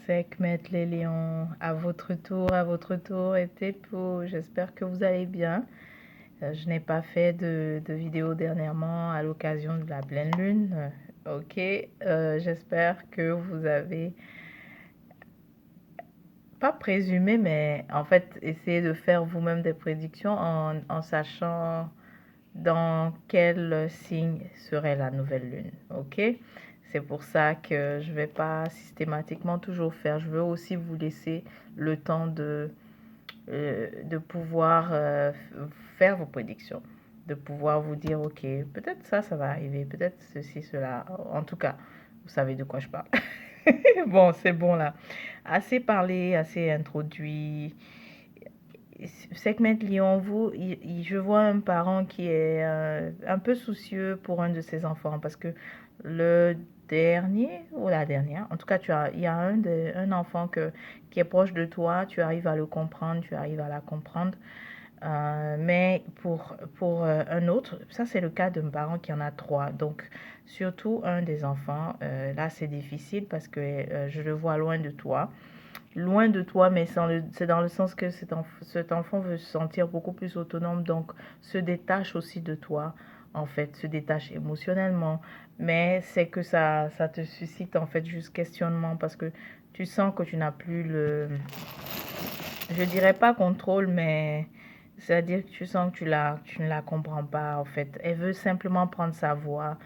Sekhmet les lions, à votre tour, et Tepo, j'espère que vous allez bien. Je n'ai pas fait de vidéo dernièrement à l'occasion de la pleine lune. Ok, j'espère que vous avez pas présumé, mais en fait essayé de faire vous-même des prédictions en sachant dans quel signe serait la nouvelle lune. Ok, c'est pour ça que je vais pas systématiquement toujours faire. Je veux aussi vous laisser le temps de pouvoir faire vos prédictions, de pouvoir vous dire, ok, peut-être ça va arriver, peut-être ceci, cela. En tout cas, vous savez de quoi je parle. Bon, c'est bon là. Assez parlé, assez introduit. Segment Lyon, je vois un parent qui est un peu soucieux pour un de ses enfants parce que le dernier ou la dernière, en tout cas, il y a un enfant qui est proche de toi, tu arrives à le comprendre, tu arrives à la comprendre. Mais pour un autre, ça c'est le cas d'un parent qui en a trois. Donc, surtout un des enfants, là c'est difficile parce que je le vois loin de toi, mais c'est dans le sens que cet enfant veut se sentir beaucoup plus autonome, donc se détache aussi de toi, en fait, se détache émotionnellement. Mais c'est que ça te suscite en fait juste questionnement parce que tu sens que tu n'as plus je dirais pas contrôle, mais c'est-à-dire que tu sens que tu ne la comprends pas, en fait. Elle veut simplement prendre sa voix.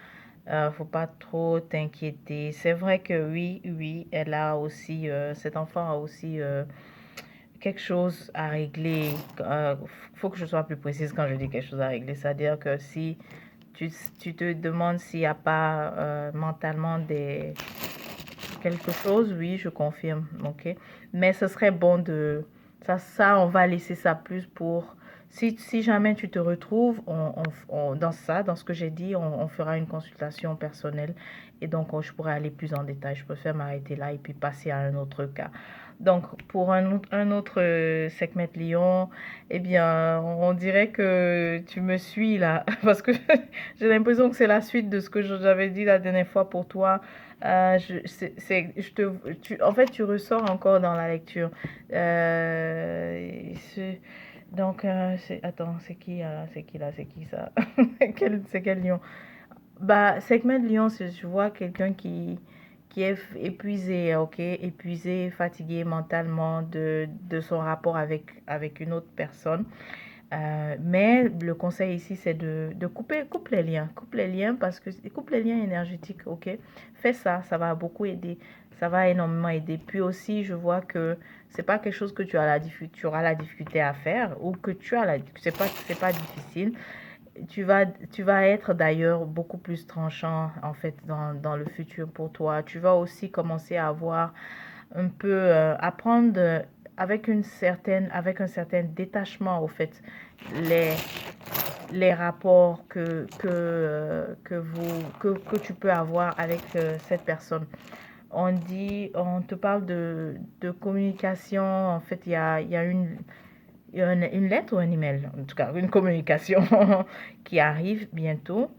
Faut pas trop t'inquiéter. C'est vrai que oui, elle a aussi, cet enfant a aussi quelque chose à régler. Faut que je sois plus précise quand je dis quelque chose à régler. C'est-à-dire que si tu te demandes s'il n'y a pas mentalement quelque chose, oui, je confirme, ok. Mais ce serait bon on va laisser ça plus pour, si jamais tu te retrouves, dans ça, dans ce que j'ai dit, on fera une consultation personnelle et donc je pourrais aller plus en détail. Je préfère m'arrêter là et puis passer à un autre cas. Donc, pour un autre segment Lyon, eh bien, on dirait que tu me suis là, parce que j'ai l'impression que c'est la suite de ce que j'avais dit la dernière fois pour toi. En fait, tu ressors encore dans la lecture. Donc, attends, c'est qui là, c'est qui ça? C'est quel lion? Bah, segment de lion, je vois quelqu'un qui est épuisé, ok? Épuisé, fatigué mentalement de son rapport avec une autre personne. Mais le conseil ici, c'est de coupe les liens parce que coupe les liens énergétiques, ok? Fais ça, ça va beaucoup aider, ça va énormément aider. Puis aussi, je vois que c'est pas quelque chose que tu auras la difficulté à faire ou que c'est pas difficile. Tu vas être d'ailleurs beaucoup plus tranchant en fait dans le futur pour toi. Tu vas aussi commencer à avoir un peu apprendre avec un certain détachement au fait les les rapports que tu peux avoir avec cette personne. On te parle de communication. En fait, il y a une lettre ou un email, en tout cas, une communication qui arrive bientôt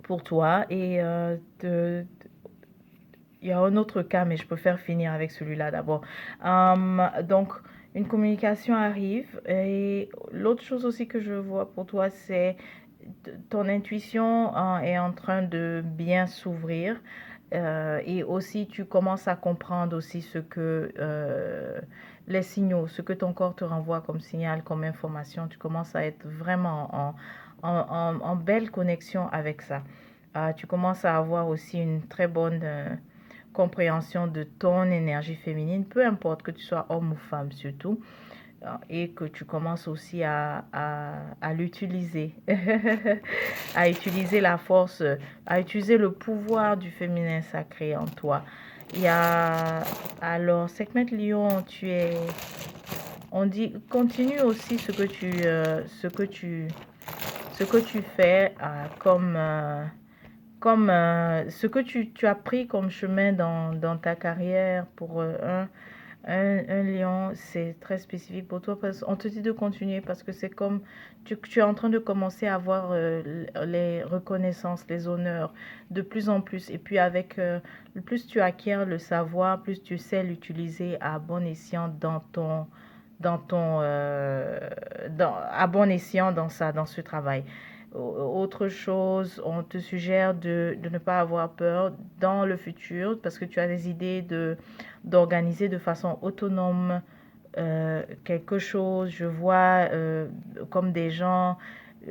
pour toi. Il y a un autre cas, mais je préfère finir avec celui-là d'abord. Donc, une communication arrive. Et l'autre chose aussi que je vois pour toi, c'est ton intuition est en train de bien s'ouvrir. Et aussi, tu commences à comprendre aussi les signaux, ce que ton corps te renvoie comme signal, comme information. Tu commences à être vraiment en belle connexion avec ça. Tu commences à avoir aussi une très bonne compréhension de ton énergie féminine, peu importe que tu sois homme ou femme surtout, et que tu commences aussi à l'utiliser, à utiliser la force, à utiliser le pouvoir du féminin sacré en toi. Il y a alors Sekhmet Lion, on dit continue aussi ce que tu fais comme ce que tu as pris comme chemin dans ta carrière pour Un lion, c'est très spécifique pour toi parce qu'on te dit de continuer parce que c'est comme tu es en train de commencer à avoir les reconnaissances, les honneurs de plus en plus. Et puis avec plus tu acquiers le savoir, plus tu sais l'utiliser à bon escient à bon escient dans ce travail. Autre chose, on te suggère de ne pas avoir peur dans le futur parce que tu as des idées d'organiser de façon autonome quelque chose. Je vois comme des gens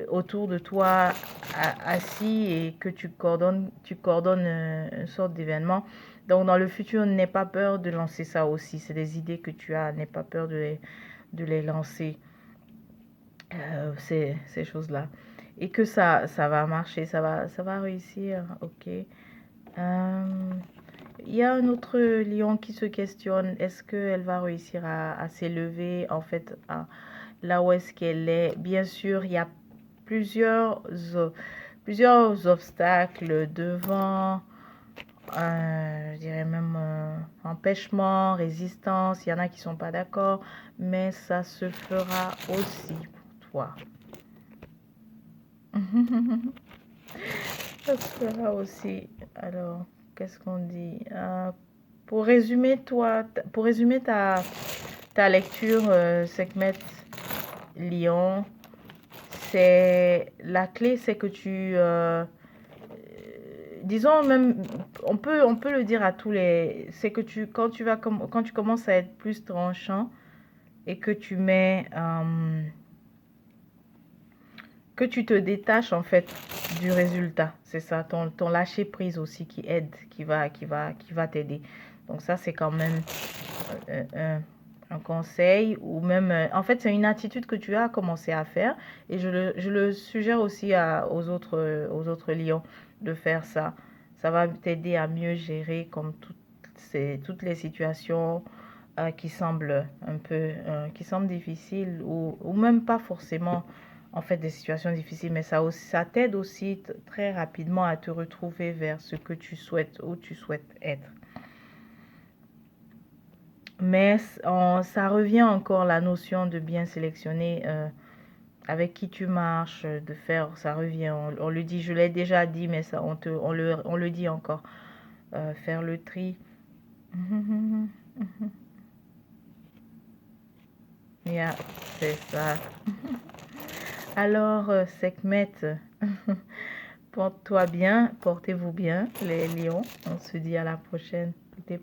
autour de toi assis et que tu coordonnes une sorte d'événement. Donc dans le futur, n'aie pas peur de lancer ça aussi. C'est des idées que tu as, n'aie pas peur de les lancer, ces choses-là. Et que ça va marcher, ça va réussir, ok. Il y a un autre lion qui se questionne, est-ce qu'elle va réussir à s'élever en fait là où est-ce qu'elle est? Bien sûr, il y a plusieurs, plusieurs obstacles devant, je dirais même empêchement, résistance, il y en a qui sont pas d'accord, mais ça se fera aussi pour toi. Ça se fera aussi. Alors, qu'est-ce qu'on dit? Pour résumer ta lecture, Sekhmet Lyon, c'est la clé, c'est que disons même, on peut le dire à tous les, c'est que quand tu commences à être plus tranchant et que tu te détaches en fait du résultat. C'est ça, ton lâcher prise aussi qui aide, qui va t'aider. Donc ça, c'est quand même un conseil ou même, en fait, c'est une attitude que tu as commencé à faire et je le suggère aussi aux autres lions de faire ça. Ça va t'aider à mieux gérer comme toutes les situations qui semblent difficiles ou même pas forcément en fait des situations difficiles, mais ça t'aide aussi très rapidement à te retrouver vers ce que tu souhaites, où tu souhaites être. Mais ça revient encore la notion de bien sélectionner avec qui tu marches, de faire, ça revient, on le dit, je l'ai déjà dit, mais ça, on le dit encore, faire le tri. Yeah, c'est ça. Alors, Sekhmet, porte-toi bien, portez-vous bien, les lions. On se dit à la prochaine. Des